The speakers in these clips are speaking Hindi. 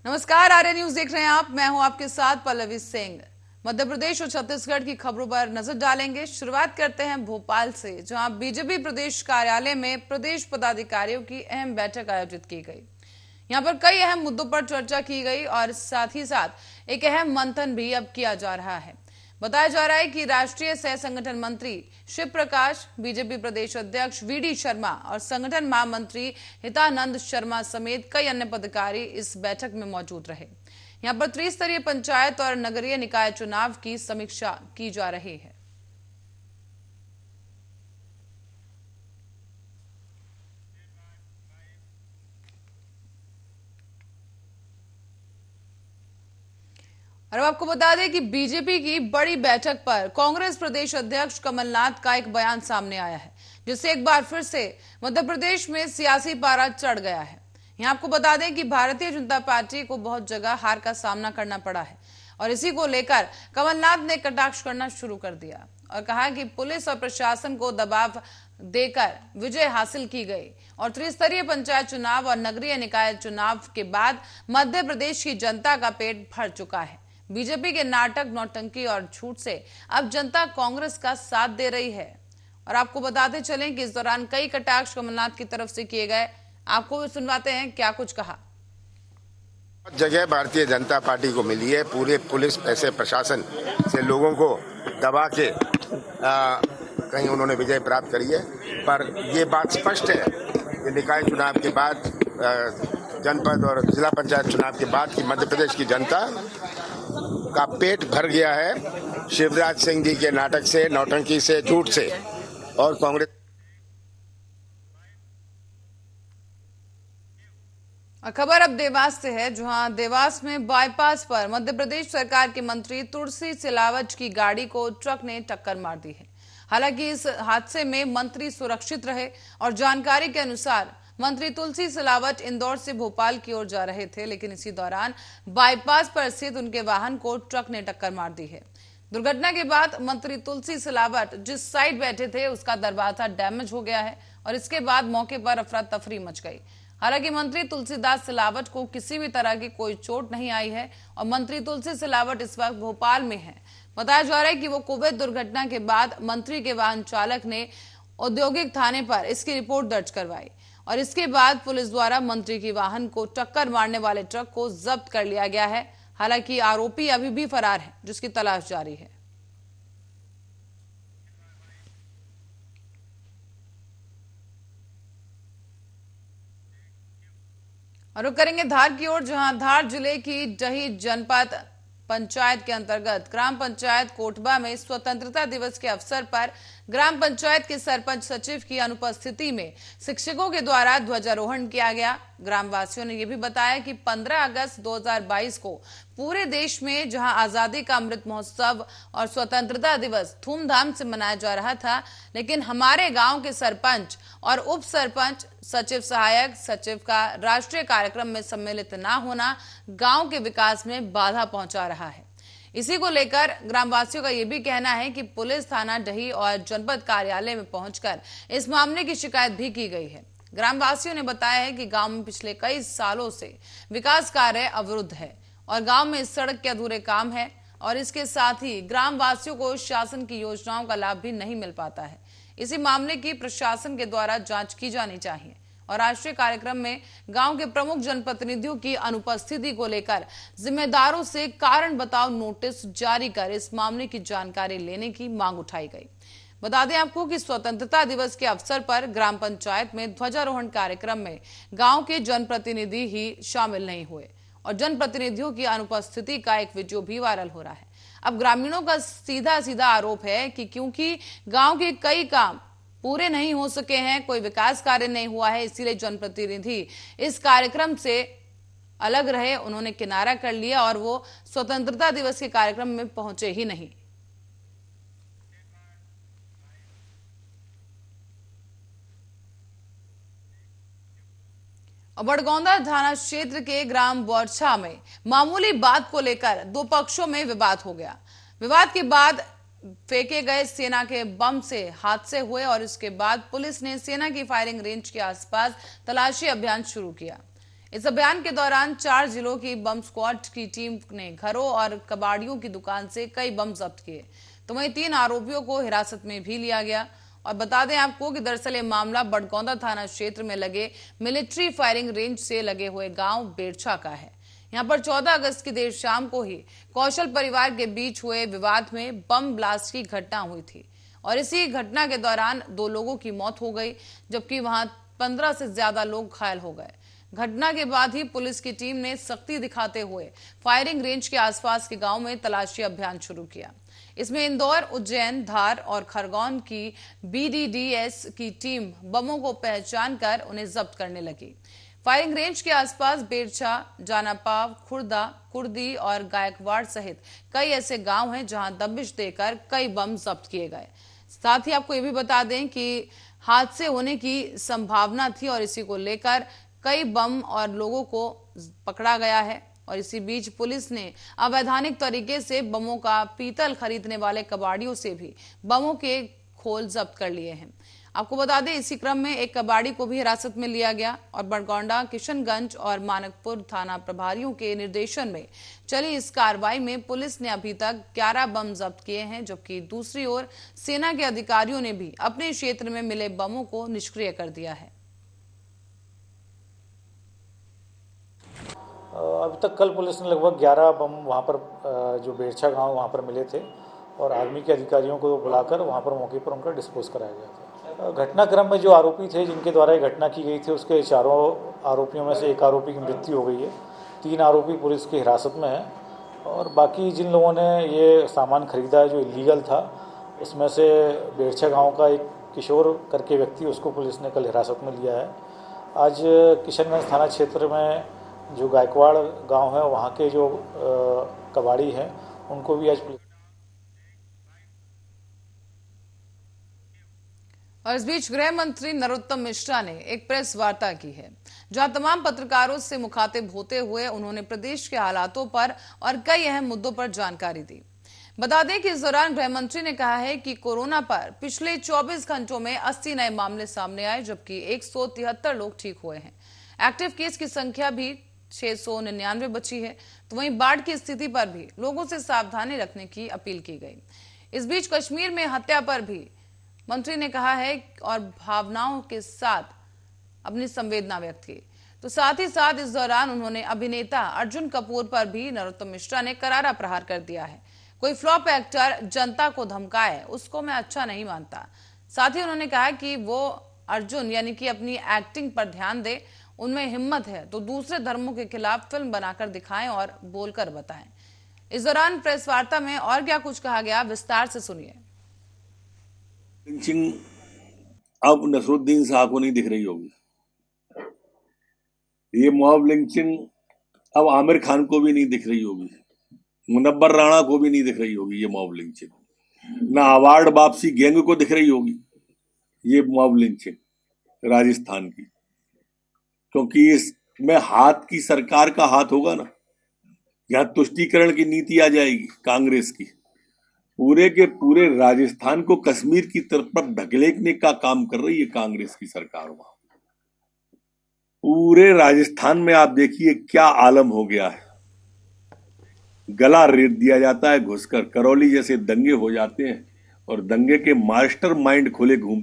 नमस्कार, आर्य न्यूज देख रहे हैं आप। मैं हूं आपके साथ पल्लवी सिंह। मध्य प्रदेश और छत्तीसगढ़ की खबरों पर नजर डालेंगे। शुरुआत करते हैं भोपाल से, जहां बीजेपी प्रदेश कार्यालय में प्रदेश पदाधिकारियों की अहम बैठक आयोजित की गई। यहां पर कई अहम मुद्दों पर चर्चा की गई और साथ ही साथ एक अहम मंथन भी अब किया जा रहा है। बताया जा रहा है कि राष्ट्रीय सह संगठन मंत्री शिव प्रकाश, बीजेपी प्रदेश अध्यक्ष वीडी शर्मा और संगठन महामंत्री हितानंद शर्मा समेत कई अन्य पदाधिकारी इस बैठक में मौजूद रहे। यहां पर त्रिस्तरीय पंचायत और नगरीय निकाय चुनाव की समीक्षा की जा रही है। और अब आपको बता दें कि बीजेपी की बड़ी बैठक पर कांग्रेस प्रदेश अध्यक्ष कमलनाथ का एक बयान सामने आया है, जिससे एक बार फिर से मध्य प्रदेश में सियासी पारा चढ़ गया है। यहां आपको बता दें कि भारतीय जनता पार्टी को बहुत जगह हार का सामना करना पड़ा है और इसी को लेकर कमलनाथ ने कटाक्ष करना शुरू कर दिया और कहा कि पुलिस और प्रशासन को दबाव देकर विजय हासिल की गई और त्रिस्तरीय पंचायत चुनाव और नगरीय निकाय चुनाव के बाद मध्य प्रदेश की जनता का पेट भर चुका है। बीजेपी के नाटक, नौटंकी और झूठ से अब जनता कांग्रेस का साथ दे रही है। और आपको बताते चलें कि इस दौरान कई कटाक्ष कमलनाथ की तरफ से किए गए। आपको भी सुनवाते हैं क्या कुछ कहा। जगह भारतीय जनता पार्टी को मिली है। पूरे पुलिस ऐसे प्रशासन से लोगों को दबा के कहीं उन्होंने विजय प्राप्त करी है। पर ये बात स्पष्ट है कि निकाय चुनाव के बाद, जनपद और जिला पंचायत चुनाव के बाद की मध्य प्रदेश की जनता का पेट भर गया है शिवराज सिंह जी के नाटक से, नौटंकी से, झूठ से। और कांग्रेस खबर अब देवास से है, जहां देवास में बाईपास पर मध्य प्रदेश सरकार के मंत्री तुलसी सिलावट की गाड़ी को ट्रक ने टक्कर मार दी है। हालांकि इस हादसे में मंत्री सुरक्षित रहे और जानकारी के अनुसार मंत्री तुलसी सिलावट इंदौर से भोपाल की ओर जा रहे थे, लेकिन इसी दौरान बाईपास पर स्थित उनके वाहन को ट्रक ने टक्कर मार दी है। दुर्घटना के बाद मंत्री तुलसी सिलावट जिस साइड बैठे थे उसका दरवाजा डैमेज हो गया है और इसके बाद मौके पर अफरा तफरी मच गई। हालांकि मंत्री तुलसीदास सिलावट को किसी भी तरह की कोई चोट नहीं आई है और मंत्री तुलसी सिलावट इस वक्त भोपाल में है। बताया जा रहा है कि वो कोविड दुर्घटना के बाद मंत्री के वाहन चालक ने औद्योगिक थाने पर इसकी रिपोर्ट दर्ज करवाई और इसके बाद पुलिस द्वारा मंत्री की वाहन को टक्कर मारने वाले ट्रक को जब्त कर लिया गया है। हालांकि आरोपी अभी भी फरार है, जिसकी तलाश जारी है। और रुक करेंगे धार की ओर, जहां धार जिले की डही जनपद पंचायत के अंतर्गत ग्राम पंचायत कोटबा में स्वतंत्रता दिवस के अवसर पर ग्राम पंचायत के सरपंच सचिव की अनुपस्थिति में शिक्षकों के द्वारा ध्वजारोहण किया गया। ग्रामवासियों ने यह भी बताया कि 15 अगस्त 2022 को पूरे देश में जहां आजादी का अमृत महोत्सव और स्वतंत्रता दिवस धूमधाम से मनाया जा रहा था, लेकिन हमारे गांव के सरपंच और उप सरपंच, सचिव, सहायक सचिव का राष्ट्रीय कार्यक्रम में सम्मिलित न होना गांव के विकास में बाधा पहुंचा रहा है। इसी को लेकर ग्रामवासियों का यह भी कहना है कि पुलिस थाना डही और जनपद कार्यालय में पहुंचकर इस मामले की शिकायत भी की गई है। ग्रामवासियों ने बताया है कि गांव में पिछले कई सालों से विकास कार्य अवरुद्ध है और गांव में सड़क के अधूरे काम है और इसके साथ ही ग्रामवासियों को शासन की योजनाओं का लाभ भी नहीं मिल पाता है। इसी मामले की प्रशासन के द्वारा जांच की जानी चाहिए और राष्ट्रीय कार्यक्रम में गांव के प्रमुख जनप्रतिनिधियों की अनुपस्थिति को लेकर जिम्मेदारों से कारण बताओ नोटिस जारी कर इस मामले की जानकारी लेने की मांग उठाई गई। बता दें आपको कि स्वतंत्रता दिवस के अवसर पर ग्राम पंचायत में ध्वजारोहण कार्यक्रम में गांव के जनप्रतिनिधि ही शामिल नहीं हुए और जनप्रतिनिधियों की अनुपस्थिति का एक वीडियो भी वायरल हो रहा है। अब ग्रामीणों का सीधा सीधा आरोप है कि क्योंकि गांव के कई काम पूरे नहीं हो सके हैं, कोई विकास कार्य नहीं हुआ है, इसीलिए जनप्रतिनिधि इस कार्यक्रम से अलग रहे, उन्होंने किनारा कर लिया और वो स्वतंत्रता दिवस के कार्यक्रम में पहुंचे ही नहीं। बड़गौंदा थाना क्षेत्र के ग्राम बोरछा में मामूली बात को लेकर दो पक्षों में विवाद हो गया। विवाद के बाद फेंके गए सेना के बम से हादसे हुए और इसके बाद पुलिस ने सेना की फायरिंग रेंज के आसपास तलाशी अभियान शुरू किया। इस अभियान के दौरान 4 जिलों की बम स्क्वाड की टीम ने घरों और कबाड़ियों की दुकान से कई बम जब्त किए। तो वहीं 3 आरोपियों को हिरासत में भी लिया गया। और बता दें आपको कि दरअसल ये मामला बड़गौंदा थाना क्षेत्र में लगे मिलिट्री फायरिंग रेंज से लगे हुए गांव बेरछा का है। यहां पर 14 अगस्त की देर शाम को ही कौशल परिवार के बीच हुए विवाद में बम ब्लास्ट की घटना हुई थी और इसी घटना के दौरान 2 लोगों की मौत हो गई, जबकि वहां 15 से ज्यादा लोग घायल हो गए। घटना के बाद ही पुलिस की टीम ने सख्ती दिखाते हुए फायरिंग रेंज के आसपास के गांव में तलाशी अभियान शुरू किया। इसमें इंदौर, उज्जैन, धार और खरगोन की BDDS की टीम बमों को पहचान कर उन्हें जब्त करने लगी। फायरिंग रेंज के आसपास बेरछा, जानापाव, खुर्दा, कुर्दी और गायकवाड़ सहित कई ऐसे गांव हैं जहां दबिश देकर कई बम जब्त किए गए। साथ ही आपको ये भी बता दें कि हादसे होने की संभावना थी और इसी को लेकर कई बम और लोगों को पकड़ा गया है। और इसी बीच पुलिस ने अवैधानिक तरीके से बमों का पीतल खरीदने वाले कबाड़ियों से भी बमों के खोल जब्त कर लिए हैं। आपको बता दें इसी क्रम में एक कबाड़ी को भी हिरासत में लिया गया और बड़गौंडा, किशनगंज और मानकपुर थाना प्रभारियों के निर्देशन में चली इस कार्रवाई में पुलिस ने अभी तक 11 बम जब्त किए हैं, जबकि दूसरी ओर सेना के अधिकारियों ने भी अपने क्षेत्र में मिले बमों को निष्क्रिय कर दिया है। अभी तक कल पुलिस ने लगभग 11 बम वहाँ पर जो बेरछा गांव वहाँ पर मिले थे और आर्मी के अधिकारियों को बुलाकर वहाँ पर मौके पर उनका डिस्पोज कराया गया था। घटनाक्रम में जो आरोपी थे जिनके द्वारा ये घटना की गई थी उसके 4 आरोपियों में से 1 आरोपी की मृत्यु हो गई है। 3 आरोपी पुलिस की हिरासत में है और बाकी जिन लोगों ने ये सामान खरीदा है जो इलीगल था उसमें से बेरछा गाँव का एक किशोर करके व्यक्ति उसको पुलिस ने कल हिरासत में लिया है। आज किशनगंज थाना क्षेत्र में जो गायकवाड़ गांव है वहाँ के जो कबाड़ी हैं उनको भी आज और इस बीच गृह मंत्री नरोत्तम मिश्रा ने एक प्रेस वार्ता की है जहां तमाम पत्रकारों से मुखातिब होते हुए उन्होंने प्रदेश के हालातों पर और कई अहम मुद्दों पर जानकारी दी। बता दें कि इस दौरान गृह मंत्री ने कहा है कि कोरोना पर पिछले 24 घंटों में 80 नए मामले सामने आए, जबकि 173 लोग ठीक हुए हैं। एक्टिव केस की संख्या भी 699 बची है। तो वहीं बाढ़ की स्थिति पर भी लोगों से सावधानी रखने की अपील की गई। इस बीच कश्मीर में हत्या पर भी मंत्री ने कहा है और भावनाओं के साथ अपनी संवेदना व्यक्त की। तो साथ ही साथ इस दौरान उन्होंने अभिनेता अर्जुन कपूर पर भी नरोत्तम मिश्रा ने करारा प्रहार कर दिया है। कोई फ्लॉप एक्टर जनता को धमकाए उसको मैं अच्छा नहीं मानता। साथ ही उन्होंने कहा कि वो अर्जुन यानी कि अपनी एक्टिंग पर ध्यान दे, उनमें हिम्मत है तो दूसरे धर्मों के खिलाफ फिल्म बनाकर दिखाएं और बोलकर बताएं। इस दौरान प्रेस वार्ता में और क्या कुछ कहा गया, विस्तार से सुनिए। लिंचिंग अब नसरुद्दीन साहब को नहीं दिख रही होगी, ये मॉब लिंचिंग अब आमिर खान को भी नहीं दिख रही होगी, मुनव्वर राणा को भी नहीं दिख रही होगी। ये मॉब लिंचिंग ना अवार्ड वापसी गैंग को दिख रही होगी ये मॉब लिंचिंग राजस्थान की, क्योंकि इसमें हाथ की सरकार का हाथ होगा ना। यहां तुष्टीकरण की नीति आ जाएगी कांग्रेस की, पूरे के पूरे राजस्थान को कश्मीर की तरफ पर ढकेलने का काम कर रही है कांग्रेस की सरकार। वहां पूरे राजस्थान में आप देखिए क्या आलम हो गया है, गला रेत दिया जाता है घुसकर, करौली जैसे दंगे हो जाते हैं और दंगे के मास्टर माइंड खुले घूम।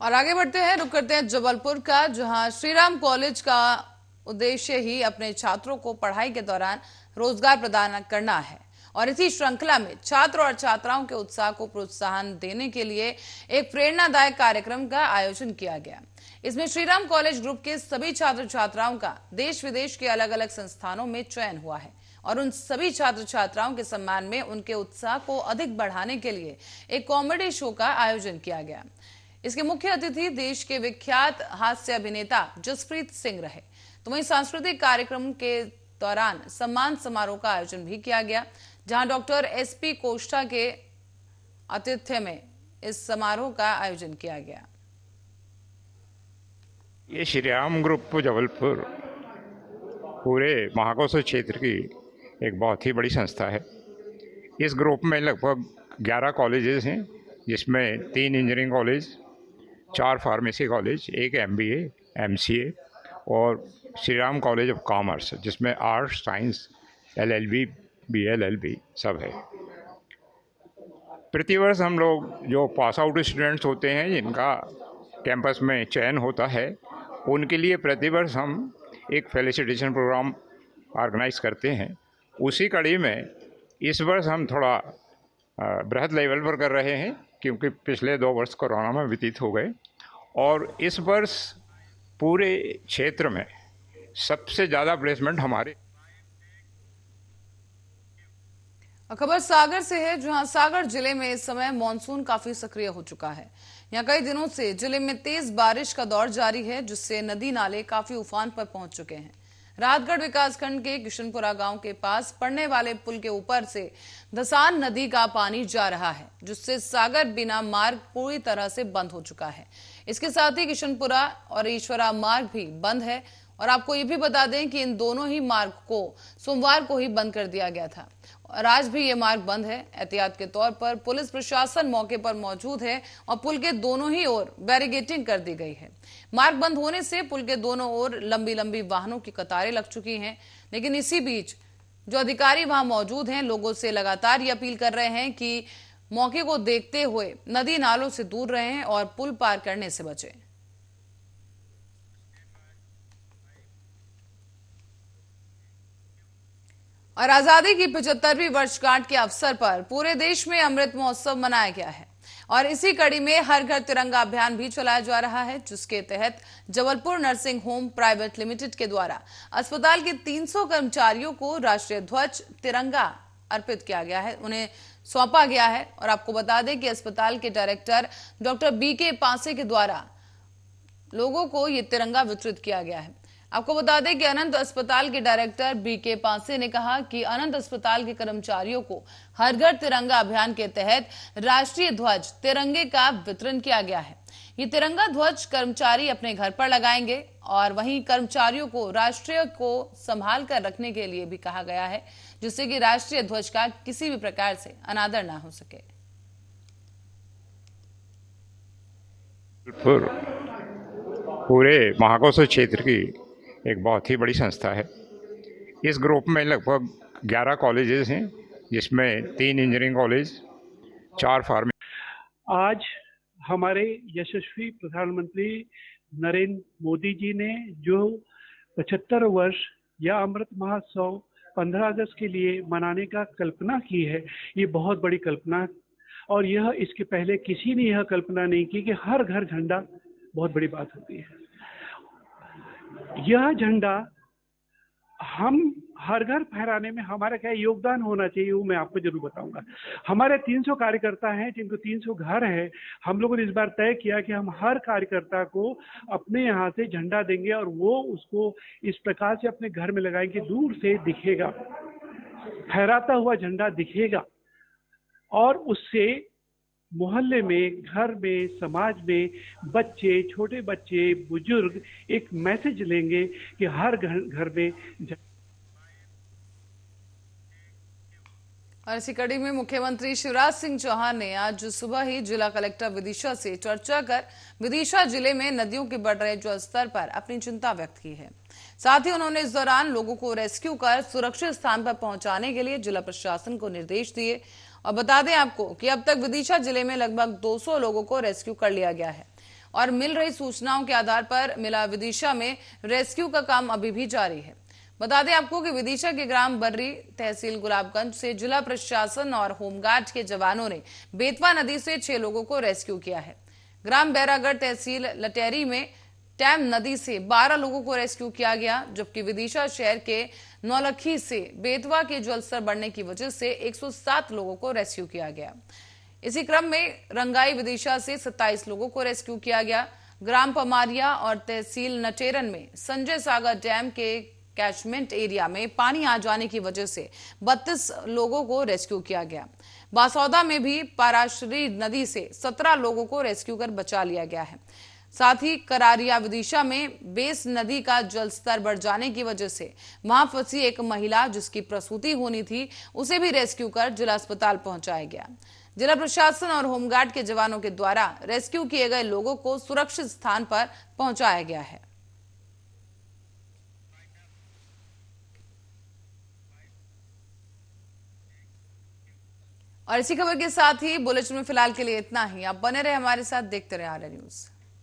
और आगे बढ़ते हैं, रुक करते हैं जबलपुर का, जहां श्रीराम कॉलेज का उद्देश्य ही अपने छात्रों को पढ़ाई के दौरान रोजगार प्रदान करना है। और इसी श्रृंखला में छात्र और छात्राओं के उत्साह को प्रोत्साहन देने के लिए एक प्रेरणादायक कार्यक्रम का आयोजन किया गया। इसमें श्रीराम कॉलेज ग्रुप के सभी छात्र छात्राओं का देश विदेश के अलग अलग संस्थानों में चयन हुआ है और उन सभी छात्र छात्राओं के सम्मान में उनके उत्साह को अधिक बढ़ाने के लिए एक कॉमेडी शो का आयोजन किया गया। इसके मुख्य अतिथि देश के विख्यात हास्य अभिनेता जसप्रीत सिंह रहे। तो वहीं सांस्कृतिक कार्यक्रम के दौरान सम्मान समारोह का आयोजन भी किया गया, जहां डॉक्टर SP कोष्ठा के आतिथ्य में इस समारोह का आयोजन किया गया। ये श्रीराम ग्रुप जबलपुर पूरे महाकोशल क्षेत्र की एक बहुत ही बड़ी संस्था है। इस ग्रुप में लगभग 11 कॉलेजेस हैं, जिसमें 3 इंजीनियरिंग कॉलेज, 4 फार्मेसी कॉलेज, एक MBA, MCA और Shri Ram college of commerce, जिसमें आर्ट्स, साइंस, LLB, BLLB सब है। प्रतिवर्ष हम लोग जो पास आउट स्टूडेंट्स होते हैं जिनका कैंपस में चयन होता है, उनके लिए प्रतिवर्ष हम एक फेलिसिटेशन प्रोग्राम ऑर्गेनाइज करते हैं। उसी कड़ी में इस वर्ष हम थोड़ा बृहद लेवल पर कर रहे हैं, क्योंकि पिछले 2 वर्ष कोरोना में व्यतीत हो गए और इस वर्ष पूरे क्षेत्र में सबसे ज़्यादा प्लेसमेंट हमारे। खबर सागर से है, जहां सागर जिले में इस समय मानसून काफी सक्रिय हो चुका है। यहां कई दिनों से जिले में तेज बारिश का दौर जारी है, जिससे नदी नाले काफी उफान पर पहुंच चुके हैं। रातगढ़ विकासखंड के किशनपुरा गांव के पास पड़ने वाले पुल के ऊपर से धसान नदी का पानी जा रहा है, जिससे सागर बिना मार्ग पूरी तरह से बंद हो चुका है। इसके साथ ही किशनपुरा और ईश्वरा मार्ग भी बंद है। और आपको ये भी बता दें कि इन दोनों ही मार्ग को सोमवार को ही बंद कर दिया गया था और आज भी ये मार्ग बंद है। एहतियात के तौर पर पुलिस प्रशासन मौके पर मौजूद है और पुल के दोनों ही ओर बैरिकेडिंग कर दी गई है। मार्ग बंद होने से पुल के दोनों ओर लंबी लंबी वाहनों की कतारें लग चुकी हैं, लेकिन इसी बीच जो अधिकारी वहां मौजूद हैं लोगों से लगातार ये अपील कर रहे हैं कि मौके को देखते हुए नदी नालों से दूर रहें और पुल पार करने से बचें। और आजादी की 75वीं वर्षगांठ के अवसर पर पूरे देश में अमृत महोत्सव मनाया गया है और इसी कड़ी में हर घर तिरंगा अभियान भी चलाया जा रहा है, जिसके तहत Jabalpur nursing home private limited के द्वारा अस्पताल के 300 कर्मचारियों को राष्ट्रीय ध्वज तिरंगा अर्पित किया गया है, उन्हें सौंपा गया है। और आपको बता दें कि अस्पताल के डायरेक्टर डॉक्टर BK पांसे के द्वारा लोगों को ये तिरंगा वितरित किया गया है। आपको बता दें कि अनंत अस्पताल के डायरेक्टर BK पांसे ने कहा कि अनंत अस्पताल के कर्मचारियों को हर घर तिरंगा अभियान के तहत राष्ट्रीय ध्वज तिरंगे का वितरण किया गया है। ये तिरंगा ध्वज कर्मचारी अपने घर पर लगाएंगे और वहीं कर्मचारियों को राष्ट्रीय को संभाल कर रखने के लिए भी कहा गया है, जिससे कि राष्ट्रीय ध्वज का किसी भी प्रकार से अनादर ना हो सके। पूरे महाकोशल क्षेत्र की एक बहुत ही बड़ी संस्था है। इस ग्रुप में लगभग 11 कॉलेजेस हैं, जिसमें 3 इंजीनियरिंग कॉलेज, 4 फार्मेसी। आज हमारे यशस्वी प्रधानमंत्री नरेंद्र मोदी जी ने जो 75 वर्ष या अमृत महोत्सव 15 अगस्त के लिए मनाने का कल्पना की है, ये बहुत बड़ी कल्पना और यह इसके पहले किसी ने यह कल्पना नहीं की कि हर घर झंडा बहुत बड़ी बात होती है। यह झंडा हम हर घर फहराने में हमारा क्या योगदान होना चाहिए वो मैं आपको जरूर बताऊंगा। हमारे 300 कार्यकर्ता हैं जिनको 300 घर है। हम लोगों ने इस बार तय किया कि हम हर कार्यकर्ता को अपने यहाँ से झंडा देंगे और वो उसको इस प्रकार से अपने घर में लगाएंगे, दूर से दिखेगा, फहराता हुआ झंडा दिखेगा और उससे मोहल्ले में, घर में, समाज में बच्चे, छोटे बच्चे, बुजुर्ग एक मैसेज लेंगे कि हर घर में। और इसी कड़ी में मुख्यमंत्री शिवराज सिंह चौहान ने आज सुबह ही जिला कलेक्टर विदिशा से चर्चा कर विदिशा जिले में नदियों के बढ़ रहे जलस्तर पर अपनी चिंता व्यक्त की है। साथ ही उन्होंने इस दौरान लोगों को रेस्क्यू कर सुरक्षित स्थान पर पहुंचाने के लिए जिला प्रशासन को निर्देश दिए। और बता दें आपको कि अब तक विदिशा जिले में लगभग 200 लोगों को रेस्क्यू कर लिया गया है और मिल रही सूचनाओं के आधार पर मिला विदिशा में रेस्क्यू का काम अभी भी जारी है। बता दें आपको कि विदिशा के ग्राम बर्री, तहसील गुलाबगंज से जिला प्रशासन और होमगार्ड के जवानों ने बेतवा नदी से 6 लोगों को रेस्क्यू किया है। ग्राम बैरागढ़, तहसील लटेरी में टैम नदी से 12 लोगों को रेस्क्यू किया गया, जबकि विदिशा शहर के नौलखी से बेतवा के जलस्तर बढ़ने की वजह से 107 लोगों को रेस्क्यू किया गया। इसी क्रम में रंगाई विदिशा से 27 लोगों को रेस्क्यू किया गया। ग्राम पमारिया और तहसील नटेरन में संजय सागर डैम के कैचमेंट एरिया में पानी आ जाने की वजह से 32 लोगों को रेस्क्यू किया गया। बासौदा में भी पाराशरी नदी से 17 लोगों को रेस्क्यू कर बचा लिया गया है। साथ ही करारिया विदिशा में बेस नदी का जलस्तर बढ़ जाने की वजह से वहां फंसी एक महिला जिसकी प्रसूति होनी थी, उसे भी रेस्क्यू कर जिला अस्पताल पहुंचाया गया। जिला प्रशासन और होमगार्ड के जवानों के द्वारा रेस्क्यू किए गए लोगों को सुरक्षित स्थान पर पहुंचाया गया है। और इसी खबर के साथ ही बुलेटिन में फिलहाल के लिए इतना ही। आप बने रहे हमारे साथ, देखते रहे आर्या न्यूज।